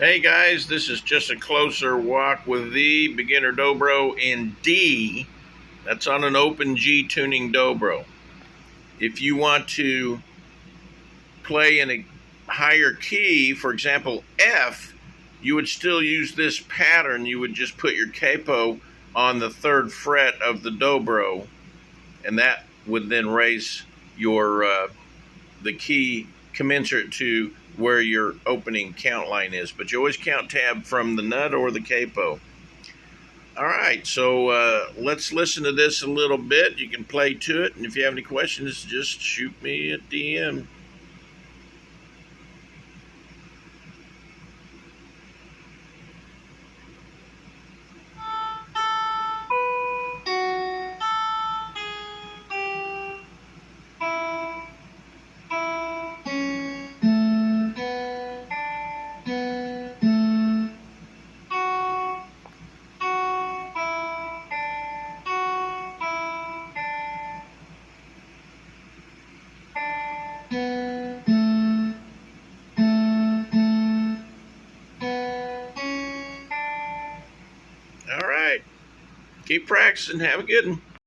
Hey guys, this is just a closer walk with the beginner dobro in D. That's on an open G tuning dobro. If you want to play in a higher key, for example F, you would still use this pattern. You would just put your capo on the 3rd fret of the dobro, and that would then raise your the key commensurate to where your opening count line is. But you always count tab from the nut or the capo. All right, so let's listen to this a little bit. You can play to it, and if you have any questions, just shoot me a DM. All right, keep practicing. Have a good one.